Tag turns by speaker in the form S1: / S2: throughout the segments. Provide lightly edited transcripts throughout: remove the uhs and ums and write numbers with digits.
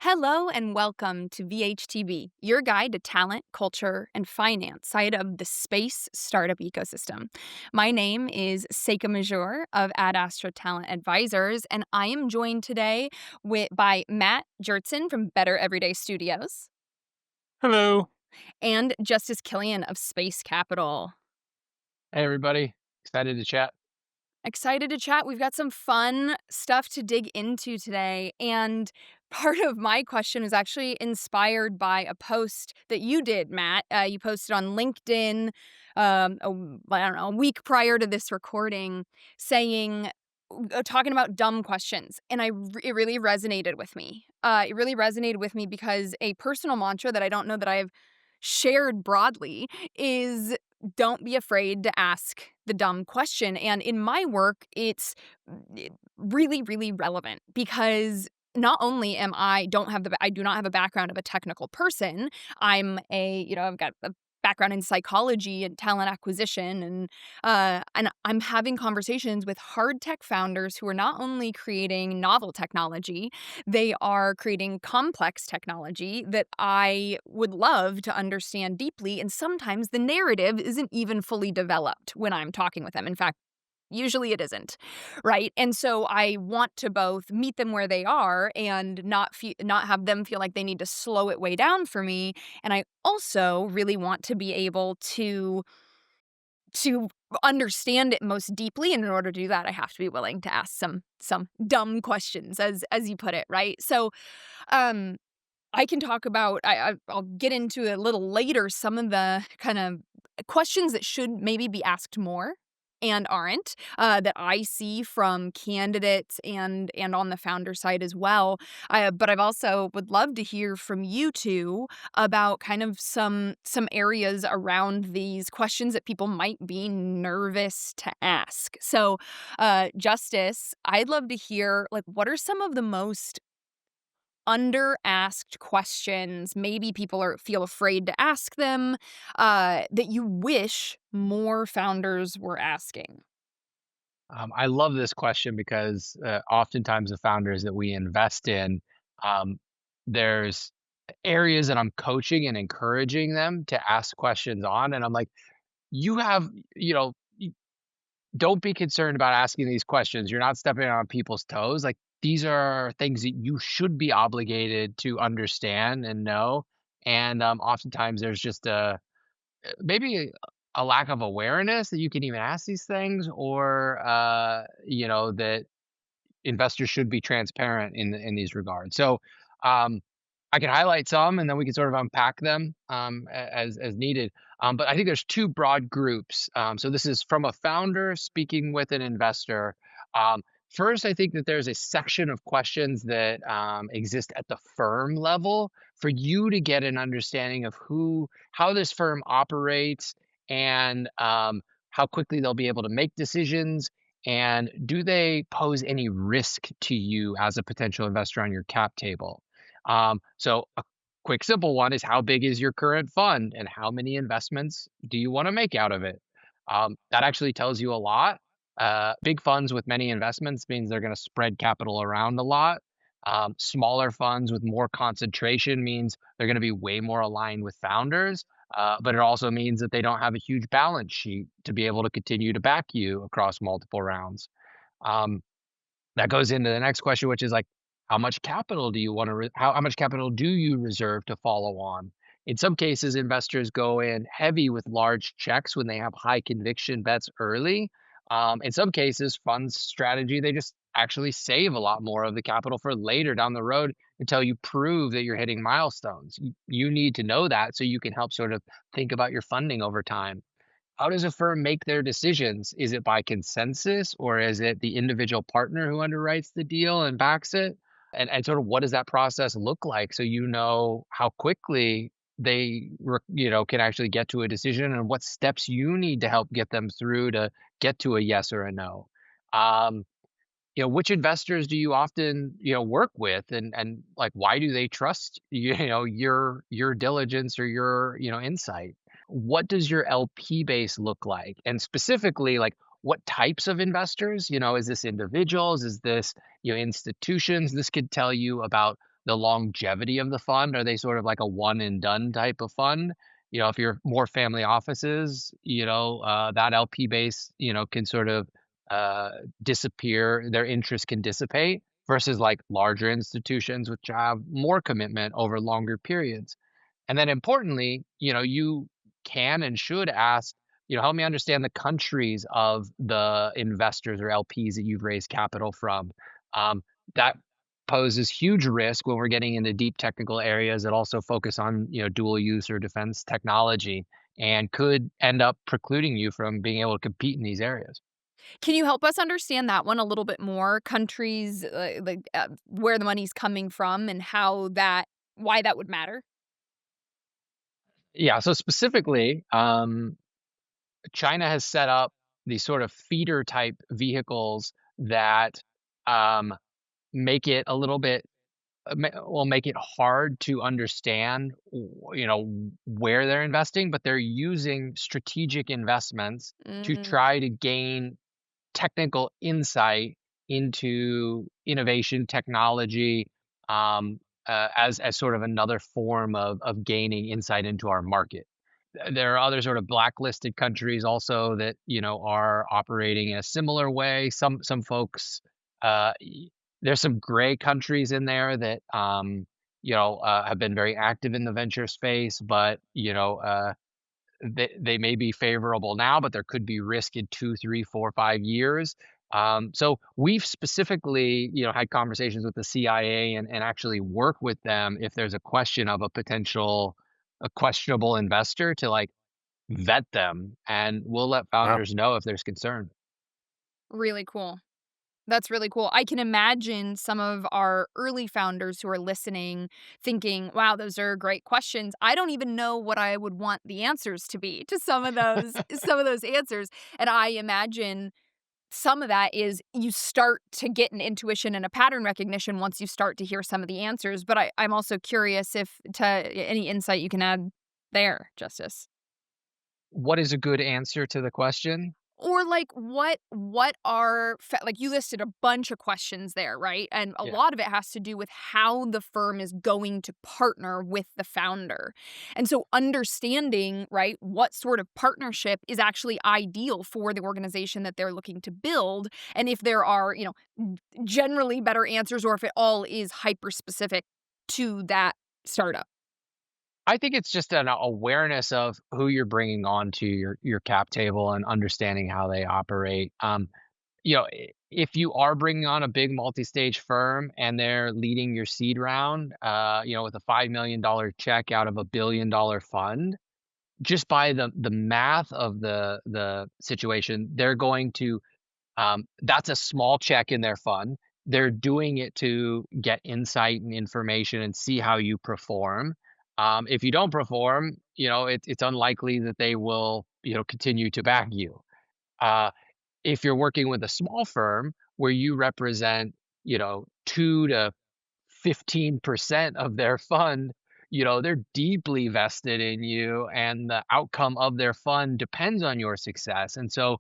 S1: Hello and welcome to VHTB, your guide to talent, culture, and finance side of the space startup ecosystem. My name is Seyka Mejeur of AdAstra Talent Advisors, and I am joined today by Matt Gjertsen from Better Everyday Studios
S2: Hello.
S1: and Justus Kilian of Space Capital.
S2: Hey, everybody. Excited to chat.
S1: Excited to chat. We've got some fun stuff to dig into today. And part of my question is actually inspired by a post that you did, Matt. You posted on LinkedIn, I don't know, a week prior to this recording, saying, talking about dumb questions. And it really resonated with me. It really resonated with me because a personal mantra that I don't know that I've shared broadly is don't be afraid to ask the dumb question. And in my work, it's really, really relevant because not only I do not have a background of a technical person. I've got a background in psychology and talent acquisition, and I'm having conversations with hard tech founders who are not only creating novel technology, they are creating complex technology that I would love to understand deeply, and sometimes the narrative isn't even fully developed when I'm talking with them. In fact, usually it isn't, right? And so I want to both meet them where they are and not have them feel like they need to slow it way down for me. And I also really want to be able to understand it most deeply. And in order to do that, I have to be willing to ask some dumb questions, as you put it, right? So um I can talk about I'll get into a little later some of the kind of questions that should maybe be asked more and aren't, that I see from candidates and on the founder side as well. But I've also would love to hear from you two about kind of some areas around these questions that people might be nervous to ask. So, Justice, I'd love to hear, like, what are some of the most under-asked questions, maybe people feel afraid to ask them, that you wish more founders were asking?
S2: I love this question because oftentimes the founders that we invest in, um, there's areas that I'm coaching and encouraging them to ask questions on. And I'm like, you have, you know, y- don't be concerned about asking these questions. You're not stepping on people's toes. Like, these are things that you should be obligated to understand and know. And oftentimes there's just maybe a lack of awareness that you can even ask these things, or that investors should be transparent in these regards. So um, I can highlight some, and then we can sort of unpack them as needed. But I think there's two broad groups. So this is from a founder speaking with an investor. First, I think that there's a section of questions that exist at the firm level for you to get an understanding of how this firm operates, and how quickly they'll be able to make decisions, and do they pose any risk to you as a potential investor on your cap table? So a quick, simple one is, how big is your current fund and how many investments do you want to make out of it? That actually tells you a lot. Big funds with many investments means they're going to spread capital around a lot. Smaller funds with more concentration means they're going to be way more aligned with founders. But it also means that they don't have a huge balance sheet to be able to continue to back you across multiple rounds. Um, that goes into the next question, which is like, how much capital do you want to, how much capital do you reserve to follow on? In some cases, investors go in heavy with large checks when they have high conviction bets early. In some cases, funds strategy, they just actually save a lot more of the capital for later down the road until you prove that you're hitting milestones. You need to know that so you can help sort of think about your funding over time. How does a firm make their decisions? Is it by consensus, or is it the individual partner who underwrites the deal and backs it? And sort of what does that process look like, so you know how quickly can actually get to a decision, and what steps you need to help get them through to get to a yes or a no. Um, which investors do you often, work with, and like, why do they trust your diligence or your, insight? What does your LP base look like? And specifically, like, what types of investors? Is this individuals? Is this, institutions? This could tell you about the longevity of the fund. Are they sort of like a one and done type of fund? If you're more family offices, that LP base, can sort of uh, disappear. Their interest can dissipate versus like larger institutions, which have more commitment over longer periods. And then importantly, you can and should ask, help me understand the countries of the investors or LPs that you've raised capital from. That poses huge risk when we're getting into deep technical areas that also focus on, dual use or defense technology and could end up precluding you from being able to compete in these areas.
S1: Can you help us understand that one a little bit more? Countries, where the money's coming from and how that why that would matter?
S2: Yeah. So specifically, China has set up these sort of feeder type vehicles that um, make it a little bit will make it hard to understand where they're investing, but they're using strategic investments to
S1: Mm,
S2: try to gain technical insight into innovation technology, as sort of another form of gaining insight into our market. There are other sort of blacklisted countries also that, are operating in a similar way. Some folks, there's some gray countries in there that, have been very active in the venture space, but, they may be favorable now, but there could be risk in 2, 3, 4, 5 years. So we've specifically, had conversations with the CIA and actually work with them if there's a question of a questionable investor to like vet them, and we'll let
S3: Wow.
S2: founders know if there's concern.
S1: really cool. That's really cool. I can imagine some of our early founders who are listening thinking, wow, those are great questions. I don't even know what I would want the answers to be to some of those answers. And I imagine some of that is you start to get an intuition and a pattern recognition once you start to hear some of the answers. But I'm also curious if to any insight you can add there, Justice.
S2: What is a good answer to the question?
S1: Or, like, what are fa like, you listed a bunch of questions there, right? And a
S2: Yeah.
S1: lot of it has to do with how the firm is going to partner with the founder. And so understanding, right, what sort of partnership is actually ideal for the organization that they're looking to build, and if there are, generally better answers or if it all is hyper specific to that startup.
S2: I think it's just an awareness of who you're bringing on to your cap table and understanding how they operate. If you are bringing on a big multi-stage firm and they're leading your seed round, with a $5 million check out of a $1 billion fund, just by the math of the situation, they're going to that's a small check in their fund. They're doing it to get insight and information and see how you perform. If you don't perform, it's unlikely that they will, continue to back you. Uh, if you're working with a small firm where you represent, 2 to 15% of their fund, they're deeply vested in you and the outcome of their fund depends on your success. And so,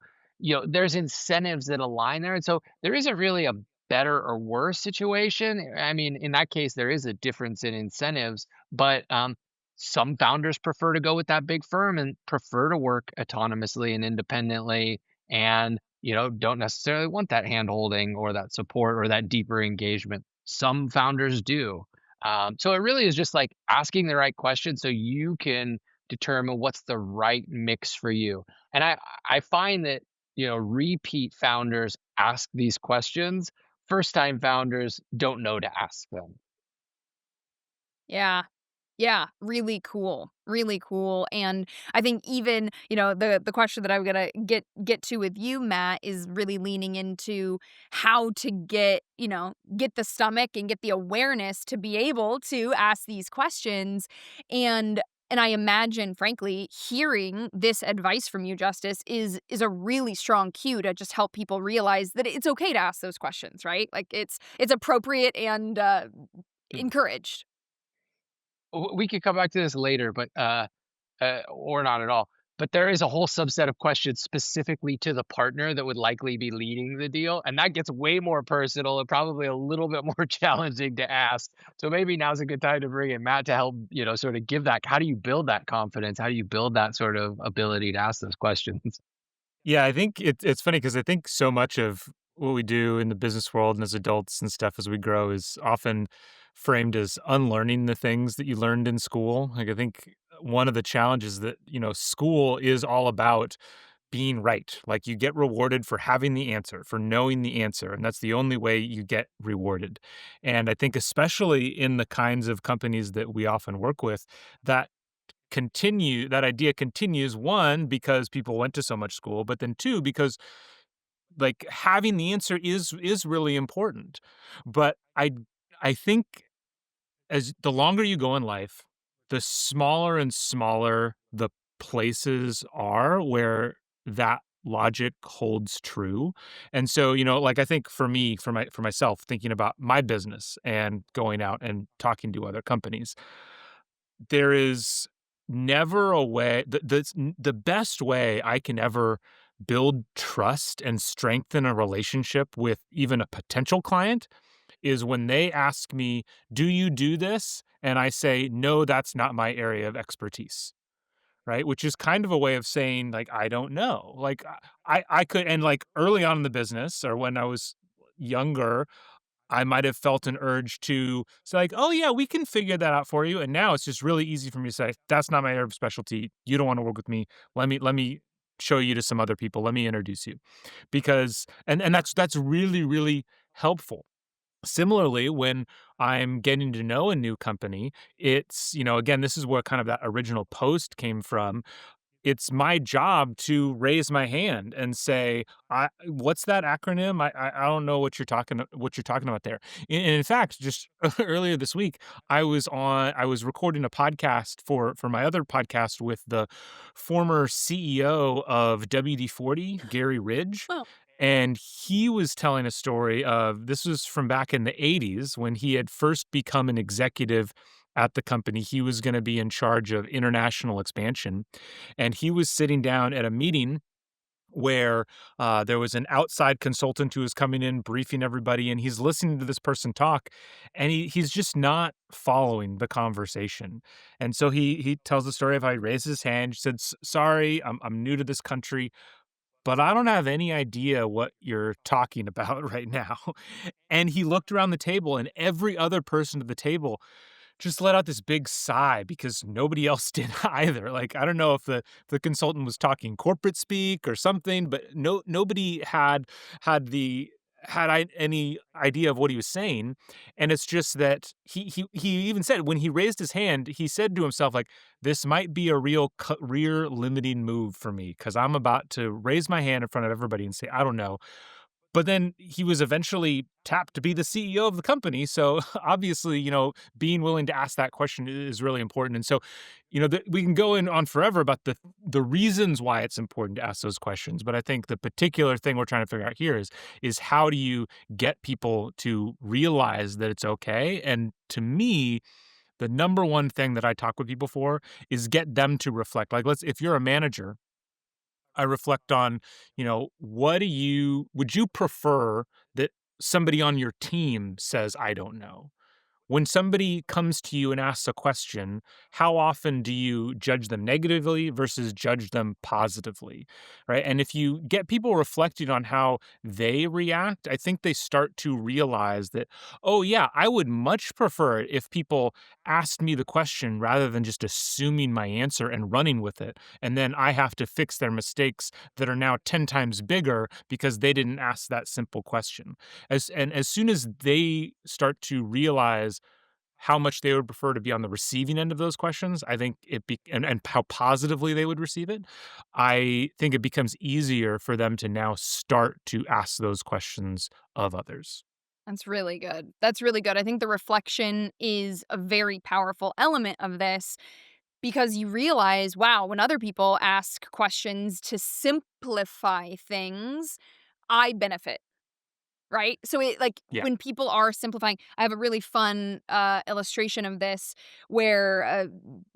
S2: there's incentives that align there. And so there isn't really a better or worse situation. I mean, in that case, there is a difference in incentives, but some founders prefer to go with that big firm and prefer to work autonomously and independently and, don't necessarily want that hand holding or that support or that deeper engagement. Some founders do. So it really is just like asking the right question so you can determine what's the right mix for you. And I find that, repeat founders ask these questions. First time founders don't know to ask them.
S1: Yeah. Yeah, really cool, and I think even, the question that I'm gonna get to with you, Matt, is really leaning into how to get the stomach and get the awareness to be able to ask these questions, and and I imagine, frankly, hearing this advice from you, Justice, is a really strong cue to just help people realize that it's okay to ask those questions, right? Like, it's appropriate and, encouraged.
S2: We could come back to this later, but or not at all. but there is a whole subset of questions specifically to the partner that would likely be leading the deal, and that gets way more personal and probably a little bit more challenging to ask. So maybe now's a good time to bring in Matt to help, sort of give that. How do you build that confidence? How do you build that sort of ability to ask those questions?
S3: Yeah, I think it's funny because I think so much of what we do in the business world and as adults and stuff as we grow is often framed as unlearning the things that you learned in school. Like I think one of the challenges that, school is all about being right. Like you get rewarded for having the answer, for knowing the answer, and that's the only way you get rewarded. And I think especially in the kinds of companies that we often work with, that that idea continues, one because people went to so much school, but then two because like having the answer is really important. But I think as the longer you go in life, the smaller and smaller the places are where that logic holds true. And so, like I think for me, for myself, thinking about my business and going out and talking to other companies, there is never a way the best way I can ever build trust and strengthen a relationship with even a potential client is when they ask me, "Do you do this?" And I say, "No, that's not my area of expertise." Right? Which is kind of a way of saying, like, I don't know. Like I could, and like early on in the business or when I was younger, I might have felt an urge to say like, "Oh, yeah, we can figure that out for you." And now it's just really easy for me to say, "That's not my area of specialty. You don't wanna work with me. Let me show you to some other people. Let me introduce you." Because and that's really, really helpful. Similarly, when I'm getting to know a new company, it's, again, this is where kind of that original post came from. It's my job to raise my hand and say, what's that acronym? I don't know what you're talking about there." And in fact, just earlier this week, I was recording a podcast for my other podcast with the former CEO of WD-40, Gary Ridge.
S1: Oh,
S3: And he was telling a story of this was from back in the 80s when he had first become an executive at the company. He was going to be in charge of international expansion, and he was sitting down at a meeting where there was an outside consultant who was coming in briefing everybody, and he's listening to this person talk, and he's just not following the conversation. And so he tells the story of how he raised his hand. He said, Sorry, I'm new to this country, but I don't have any idea what you're talking about right now." And he looked around the table, and every other person at the table just let out this big sigh because nobody else did either. Like, I don't know if the consultant was talking corporate speak or something, but nobody had any idea of what he was saying. And it's just that he even said when he raised his hand, he said to himself like, "This might be a real career limiting move for me because I'm about to raise my hand in front of everybody and say I don't know." But then he was eventually tapped to be the CEO of the company. So obviously, being willing to ask that question is really important. And so, we can go in on forever about the reasons why it's important to ask those questions. But I think the particular thing we're trying to figure out here is how do you get people to realize that it's okay? And to me, the number one thing that I talk with people for is get them to reflect. Like, if you're a manager, I reflect on, would you prefer that somebody on your team says, "I don't know"? When somebody comes to you and asks a question, how often do you judge them negatively versus judge them positively, right? And if you get people reflecting on how they react, I think they start to realize that, oh, yeah, I would much prefer it if people asked me the question rather than just assuming my answer and running with it. And then I have to fix their mistakes that are now 10 times bigger because they didn't ask that simple question. As soon as they start to realize how much they would prefer to be on the receiving end of those questions, I think and how positively they would receive it, I think it becomes easier for them to now start to ask those questions of others.
S1: that's really good. That's really good. I think the reflection is a very powerful element of this because you realize, wow, when other people ask questions to simplify things, I benefit. Right? So it like,
S3: Yeah.
S1: when people are simplifying I have a really fun, illustration of this where,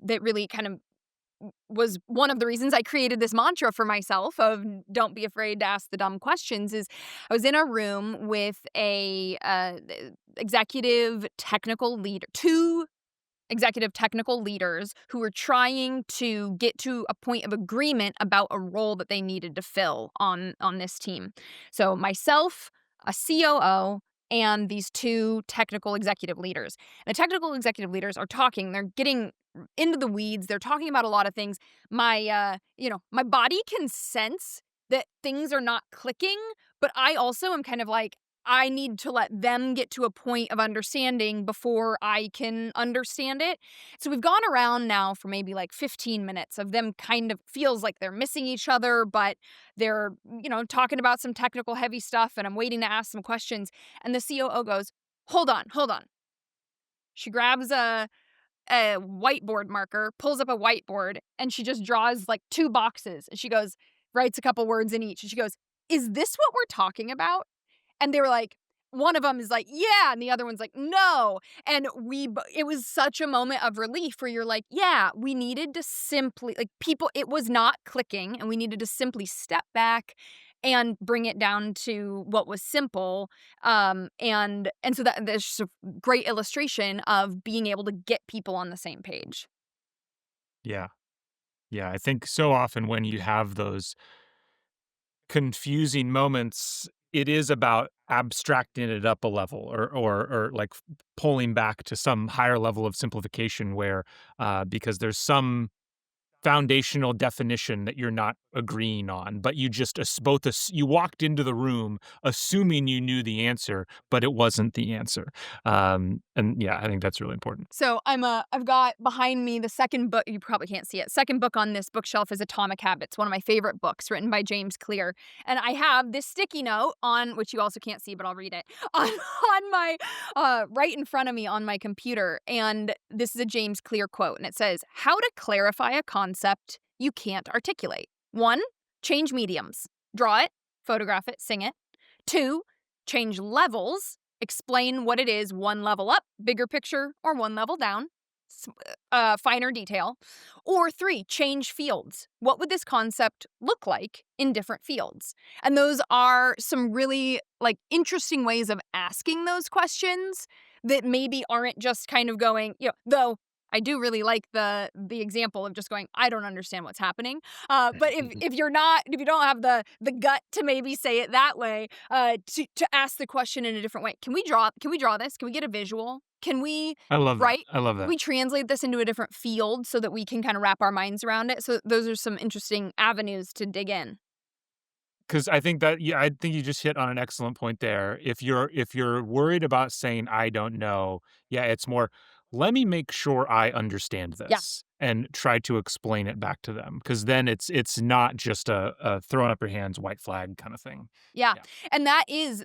S1: that really kind of was one of the reasons I created this mantra for myself of don't be afraid to ask the dumb questions. Is I was in a room with a executive technical leader, two executive technical leaders who were trying to get to a point of agreement about a role that they needed to fill on this team. So myself, a COO, and these two technical executive leaders. And the technical executive leaders are talking, they're getting into the weeds, they're talking about a lot of things. My body can sense that things are not clicking, but I also am kind of like I need to let them get to a point of understanding before I can understand it. So we've gone around now for maybe like 15 minutes of them kind of feels like they're missing each other, but they're, talking about some technical heavy stuff and I'm waiting to ask some questions. And the COO goes, hold on, hold on. She grabs a whiteboard marker, pulls up a whiteboard, and she just draws like two boxes. And she goes, writes a couple words in each. And she goes, is this what we're talking about? And they were like, one of them is like, yeah, and the other one's like, no. And it was such a moment of relief where you're like, yeah, we needed to simply, like, people, it was not clicking, and we needed to simply step back and bring it down to what was simple. And so that there's just a great illustration of being able to get people on the same page.
S3: Yeah. Yeah. I think so often when you have those confusing moments, it is about abstracting it up a level or like pulling back to some higher level of simplification where because there's some foundational definition that you're not agreeing on, but you just you walked into the room assuming you knew the answer, but it wasn't the answer. And yeah, I think that's really important.
S1: So I've got behind me the second book. You probably can't see it. Second book on this bookshelf is Atomic Habits, one of my favorite books written by James Clear. And I have this sticky note on which you also can't see, but I'll read it on my right in front of me on my computer. And this is a James Clear quote, and it says, "How to clarify a concept you can't articulate. 1, change mediums. Draw it, photograph it, sing it. 2, change levels. Explain what it is 1 level up, bigger picture, or 1 level down, finer detail. Or 3, change fields. What would this concept look like in different fields? And those are some really like interesting ways of asking those questions that maybe aren't just kind of going, though I do really like the example of just going, I don't understand what's happening. But if you don't have the gut to maybe say it that way, to ask the question in a different way. Can we draw this? Can we get a visual? Can we
S3: I love that.
S1: write?
S3: I love
S1: Can
S3: that.
S1: we translate this into a different field so that we can kind of wrap our minds around it? So those are some interesting avenues to dig in.
S3: Because I think that yeah, I think you just hit on an excellent point there. If you're worried about saying I don't know, yeah, it's more let me make sure I understand
S1: Yeah.
S3: this and try to explain it back to them. Because then it's not just a throwing up your hands, white flag kind of thing.
S1: Yeah.
S3: Yeah.
S1: And that is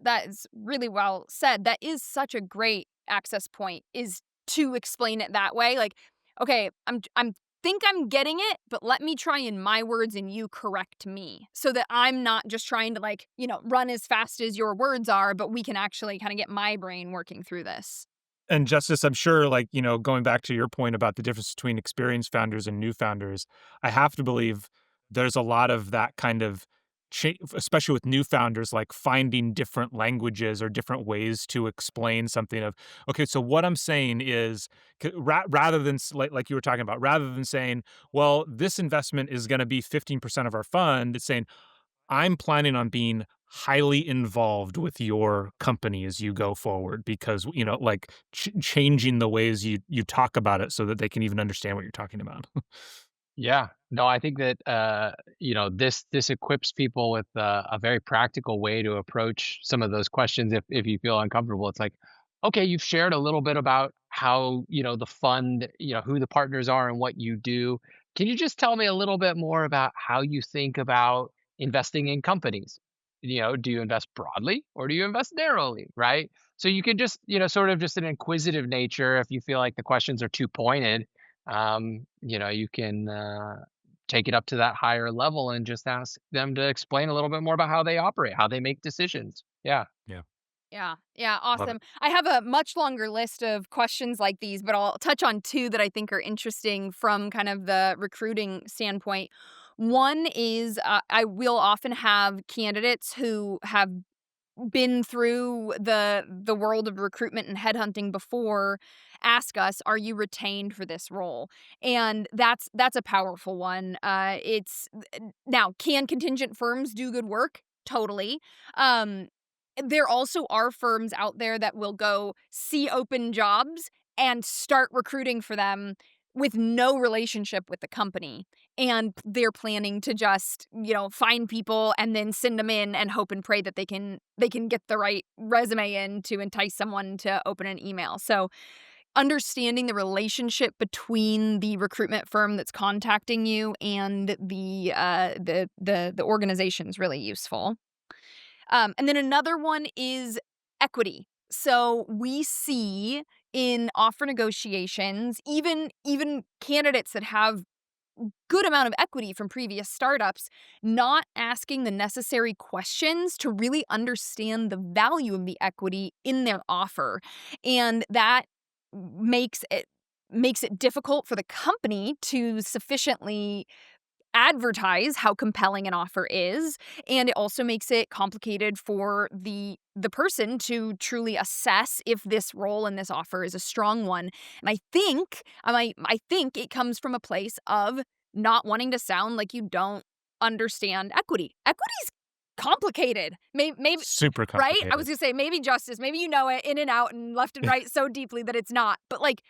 S1: really well said. That is such a great access point is to explain it that way. Like, okay, I'm think I'm getting it, but let me try in my words and you correct me so that I'm not just trying to like, run as fast as your words are, but we can actually kind of get my brain working through this.
S3: And Justice, I'm sure, like, going back to your point about the difference between experienced founders and new founders, I have to believe there's a lot of that kind of, especially with new founders, like finding different languages or different ways to explain something of, okay, so what I'm saying is, rather than, like you were talking about, rather than saying, well, this investment is going to be 15% of our fund, it's saying, I'm planning on being highly involved with your company as you go forward because, like changing the ways you talk about it so that they can even understand what you're talking about.
S2: Yeah. No, I think that this equips people with a very practical way to approach some of those questions if you feel uncomfortable. It's like, okay, you've shared a little bit about how, the fund, who the partners are and what you do. Can you just tell me a little bit more about how you think about investing in companies? Do you invest broadly or do you invest narrowly, right? So you can just, sort of just an inquisitive nature if you feel like the questions are too pointed, you can take it up to that higher level and just ask them to explain a little bit more about how they operate, how they make decisions. Yeah.
S3: Yeah.
S1: Yeah. Yeah,
S3: Love it.
S1: awesome. I have a much longer list of questions like these, but I'll touch on 2 that I think are interesting from kind of the recruiting standpoint. One is, I will often have candidates who have been through the world of recruitment and headhunting before ask us, "Are you retained for this role?" And that's a powerful one. It's now, can contingent firms do good work? Totally. Um, there also are firms out there that will go see open jobs and start recruiting for them with no relationship with the company, and they're planning to just, find people and then send them in and hope and pray that they can get the right resume in to entice someone to open an email. So, understanding the relationship between the recruitment firm that's contacting you and the organization is really useful. And then another one is equity. So we see in offer negotiations, even candidates that have good amount of equity from previous startups, not asking the necessary questions to really understand the value of the equity in their offer. And that makes it difficult for the company to sufficiently advertise how compelling an offer is, and it also makes it complicated for the person to truly assess if this role and this offer is a strong one. And I think it comes from a place of not wanting to sound like you don't understand equity. Equity's complicated. Maybe
S3: Super
S1: right? I was
S3: complicated.
S1: gonna say maybe Justice, maybe you know it in and out and left and right so deeply that it's not. But like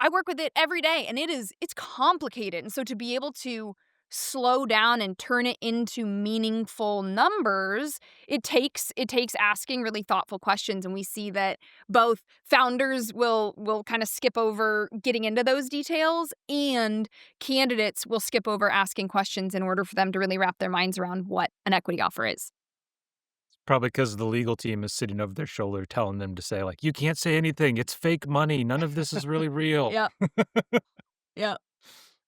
S1: I work with it every day, and it's complicated, and so to be able to slow down and turn it into meaningful numbers, it takes asking really thoughtful questions, and we see that both founders will kinda skip over getting into those details, and candidates will skip over asking questions in order for them to really wrap their minds around what an equity offer is.
S3: Probably because the legal team is sitting over their shoulder telling them to say, like, "You can't say anything. It's fake money. None of this is really real."
S1: Yep, yep,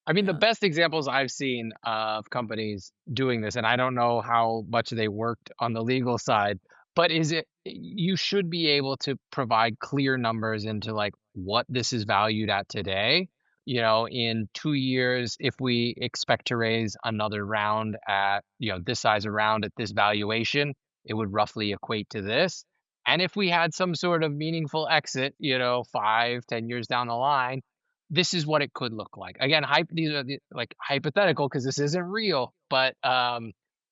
S2: I mean, the
S1: yeah.
S2: best examples I've seen of companies doing this, and I don't know how much they worked on the legal side, but is it you should be able to provide clear numbers into like what this is valued at today. In 2 years, if we expect to raise another round at, this size of round at this valuation, it would roughly equate to this. And if we had some sort of meaningful exit, 5, 10 years down the line, this is what it could look like. Again, these are like hypothetical because this isn't real, but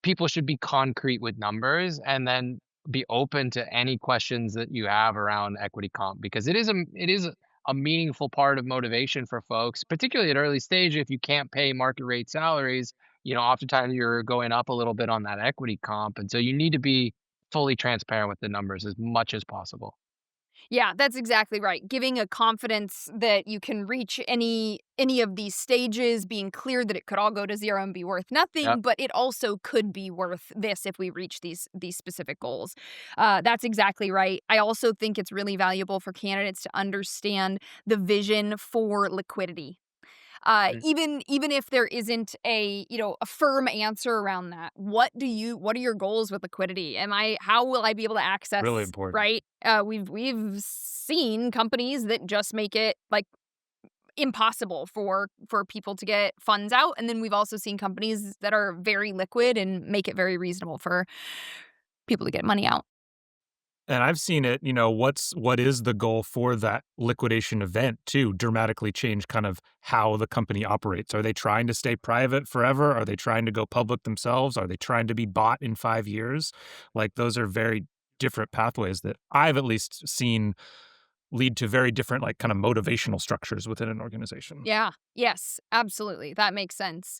S2: people should be concrete with numbers and then be open to any questions that you have around equity comp because it is a meaningful part of motivation for folks, particularly at early stage. If you can't pay market rate salaries, oftentimes you're going up a little bit on that equity comp, and so you need to be fully transparent with the numbers as much as possible.
S1: Yeah, that's exactly right. Giving a confidence that you can reach any of these stages, being clear that it could all go to 0 and be worth
S2: Yeah.
S1: nothing, but it also could be worth this if we reach these specific goals. That's exactly right. I also think it's really valuable for candidates to understand the vision for liquidity. Even if there isn't a firm answer around that, what are your goals with liquidity? How will I be able to
S3: Really
S1: access,
S3: important.
S1: right? We've seen companies that just make it like impossible for people to get funds out, and then we've also seen companies that are very liquid and make it very reasonable for people to get money out.
S3: And I've seen it, what is the goal for that liquidation event to dramatically change kind of how the company operates? Are they trying to stay private forever? Are they trying to go public themselves? Are they trying to be bought in 5 years? Like, those are very different pathways that I've at least seen lead to very different, like, kind of motivational structures within an organization.
S1: Yeah. Yes, absolutely. That makes sense.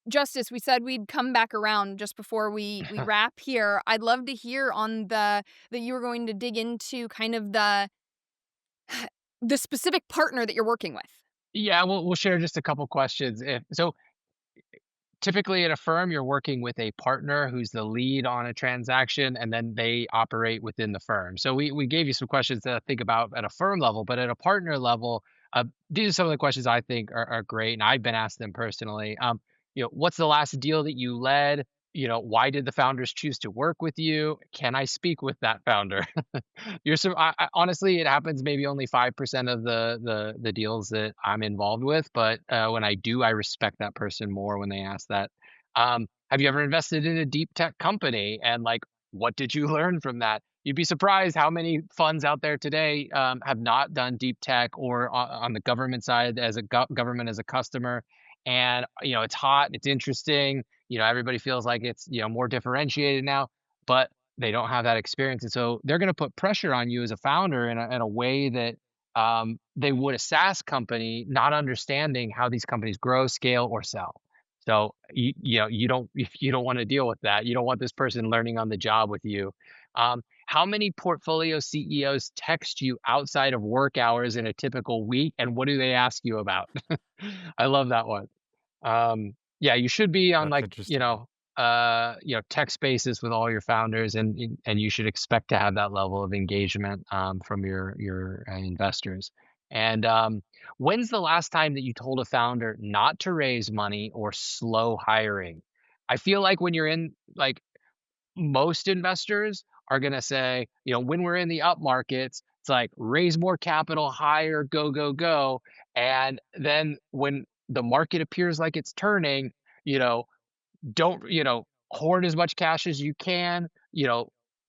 S1: Justice, we said we'd come back around just before we wrap here. I'd love to hear on that you were going to dig into kind of the specific partner that you're working with.
S2: Yeah, we'll share just a couple questions. So typically at a firm, you're working with a partner who's the lead on a transaction, and then they operate within the firm. So we gave you some questions to think about at a firm level, but at a partner level, these are some of the questions I think are great, and I've been asked them personally. What's the last deal that you led? why did the founders choose to work with you? Can I speak with that founder? Honestly, it happens maybe only 5% of the deals that I'm involved with, but when I do, I respect that person more when they ask that. Have you ever invested in a deep tech company? And like, what did you learn from that? You'd be surprised how many funds out there today have not done deep tech or on the government side as a government as a customer. And it's hot, it's interesting. Everybody feels like it's more differentiated now, but they don't have that experience, and so they're going to put pressure on you as a founder in a way that they would a SaaS company, not understanding how these companies grow, scale, or sell. So you don't if you don't want to deal with that, you don't want this person learning on the job with you. How many portfolio CEOs text you outside of work hours in a typical week, and what do they ask you about? I love that one. Yeah, you should be on
S3: That's
S2: like,
S3: interesting.
S2: tech spaces with all your founders, and you should expect to have that level of engagement from your investors. And when's the last time that you told a founder not to raise money or slow hiring? I feel like when you're in like most investors are going to say, when we're in the up markets, it's like raise more capital, higher, go, go, go. And then when the market appears like it's turning, you know, don't, hoard as much cash as you can,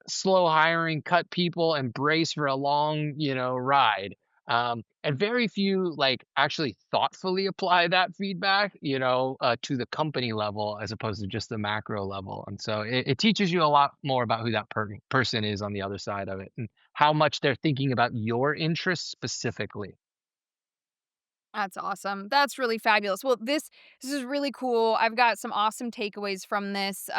S2: slow hiring, cut people, and brace for a long, ride. And very few like actually thoughtfully apply that feedback, to the company level as opposed to just the macro level. And so it teaches you a lot more about who that person is on the other side of it and how much they're thinking about your interests specifically.
S1: That's awesome. That's really fabulous. Well, this is really cool. I've got some awesome takeaways from this.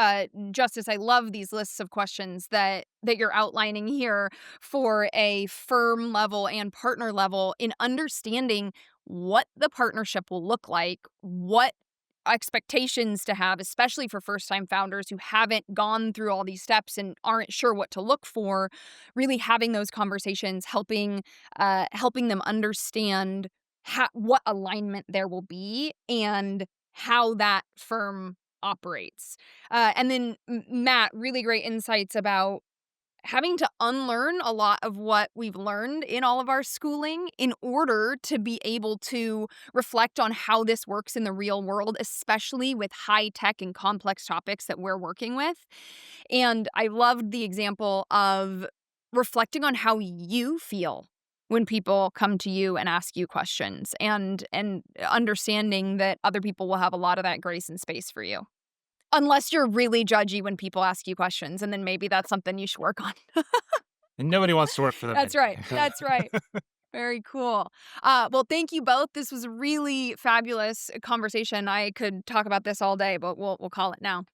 S1: Justice, I love these lists of questions that you're outlining here for a firm level and partner level in understanding what the partnership will look like, what expectations to have, especially for first-time founders who haven't gone through all these steps and aren't sure what to look for. Really having those conversations, helping them understand what alignment there will be and how that firm operates. And then Matt, really great insights about having to unlearn a lot of what we've learned in all of our schooling in order to be able to reflect on how this works in the real world, especially with high tech and complex topics that we're working with. And I loved the example of reflecting on how you feel when people come to you and ask you questions and understanding that other people will have a lot of that grace and space for you. Unless you're really judgy when people ask you questions, and then maybe that's something you should work on.
S3: And nobody wants to work for them
S1: That's right.
S3: anyway.
S1: That's right. Very cool. Well, thank you both. This was a really fabulous conversation. I could talk about this all day, but we'll call it now.